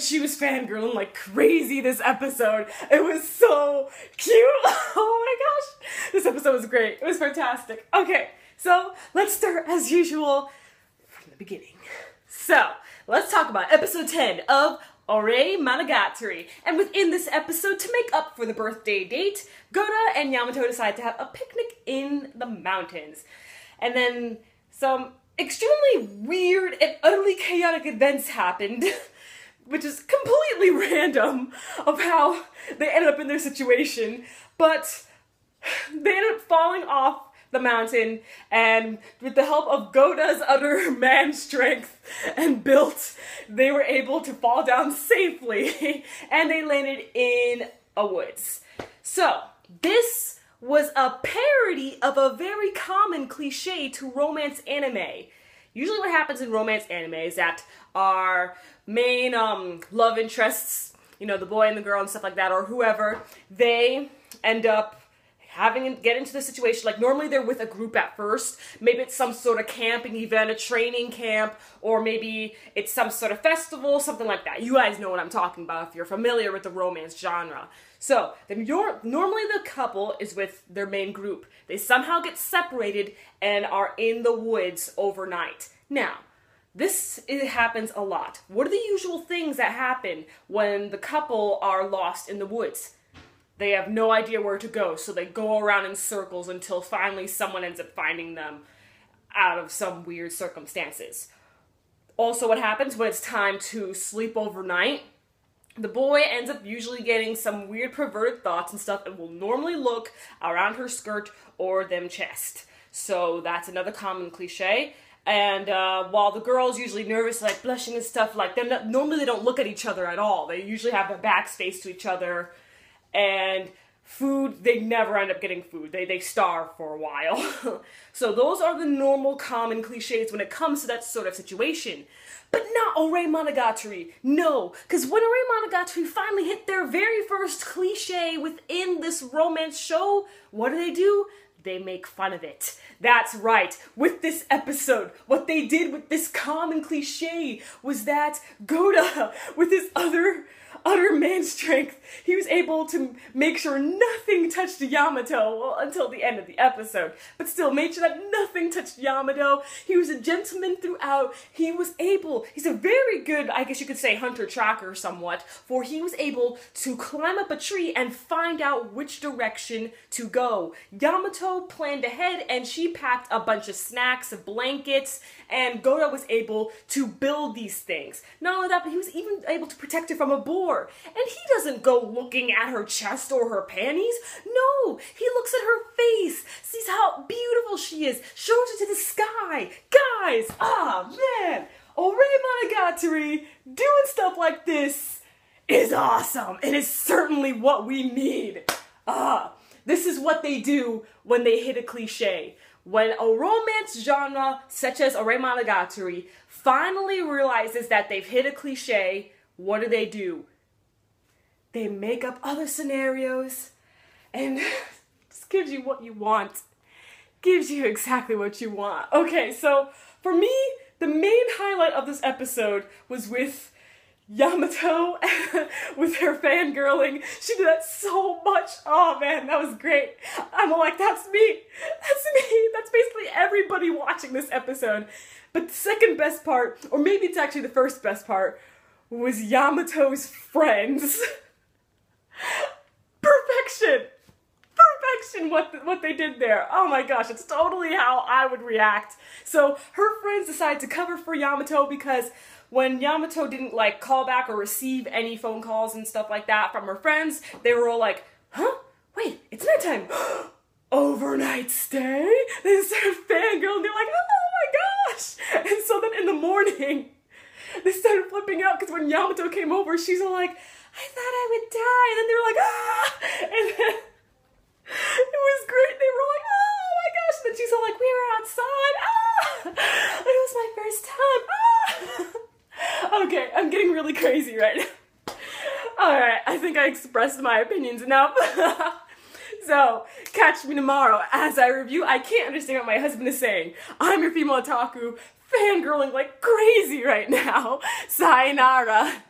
she was fangirling like crazy this episode. It was so cute. Oh my gosh. This episode was great. It was fantastic. Okay, so let's start as usual from the beginning. So, let's talk about episode 10 of Ore Monogatari. And within this episode, to make up for the birthday date, Goda and Yamato decide to have a picnic in the mountains. And then some extremely weird and utterly chaotic events happened, which is completely random of how they ended up in their situation. But they ended up falling off the mountain, and with the help of Goda's utter man strength and built, they were able to fall down safely, and they landed in a woods. So, this was a parody of a very common cliche to romance anime. Usually what happens in romance anime is that our main love interests, you know, the boy and the girl and stuff like that, or whoever, they end up get into the situation, like normally they're with a group at first, maybe it's some sort of camping event, a training camp, or maybe it's some sort of festival, something like that. You guys know what I'm talking about if you're familiar with the romance genre. So, normally the couple is with their main group. They somehow get separated and are in the woods overnight. Now, it happens a lot. What are the usual things that happen when the couple are lost in the woods? They have no idea where to go, so they go around in circles until finally someone ends up finding them out of some weird circumstances. Also, what happens when it's time to sleep overnight? The boy ends up usually getting some weird perverted thoughts and stuff and will normally look around her skirt or them chest. So that's another common cliche. And while the girl's usually nervous, like blushing and stuff, like normally they don't look at each other at all. They usually have their backs faced to each other. And food, they never end up getting food. They starve for a while. So those are the normal common cliches when it comes to that sort of situation. But not Ore Monogatari. No, because when Ore Monogatari finally hit their very first cliche within this romance show, what do? They make fun of it. That's right. With this episode, what they did with this common cliche was that Goda, with his utter man strength, he was able to make sure nothing touched Yamato, well, until the end of the episode. But still, made sure that nothing touched Yamato. He was a gentleman throughout. He's a very good, I guess you could say, hunter-tracker somewhat, for he was able to climb up a tree and find out which direction to go. Yamato planned ahead, and she packed a bunch of snacks, blankets, and Goda was able to build these things. Not only that, but he was even able to protect her from a boar. And he doesn't go looking at her chest or her panties. No, he looks at her face, sees how beautiful she is, shows her to the sky. Guys, man, Ore Monogatari doing stuff like this is awesome. It is certainly what we need. This is what they do when they hit a cliche. When a romance genre such as Ore Monogatari finally realizes that they've hit a cliche, what do? They make up other scenarios and just gives you what you want. Gives you exactly what you want. Okay, so for me, the main highlight of this episode was with Yamato, with her fangirling. She did that so much. Oh man, that was great. I'm like, that's me. That's me. That's basically everybody watching this episode. But the second best part, or maybe it's actually the first best part, was Yamato's friends. Perfection! Perfection what they did there. Oh my gosh, it's totally how I would react. So her friends decided to cover for Yamato because when Yamato didn't like call back or receive any phone calls and stuff like that from her friends, they were all like, huh? Wait, it's nighttime. Overnight stay? They started fangirling. They're like, oh my gosh! And so then in the morning, they started flipping out because when Yamato came over, she's all like, I thought I would die. And then they were like, and then it was great. They were like, oh my gosh. And then she's all like, we were outside. It was my first time. Okay, I'm getting really crazy right now. Alright, I think I expressed my opinions enough. So, catch me tomorrow as I review. I can't understand what my husband is saying. I'm your female otaku, fangirling like crazy right now. Sayonara.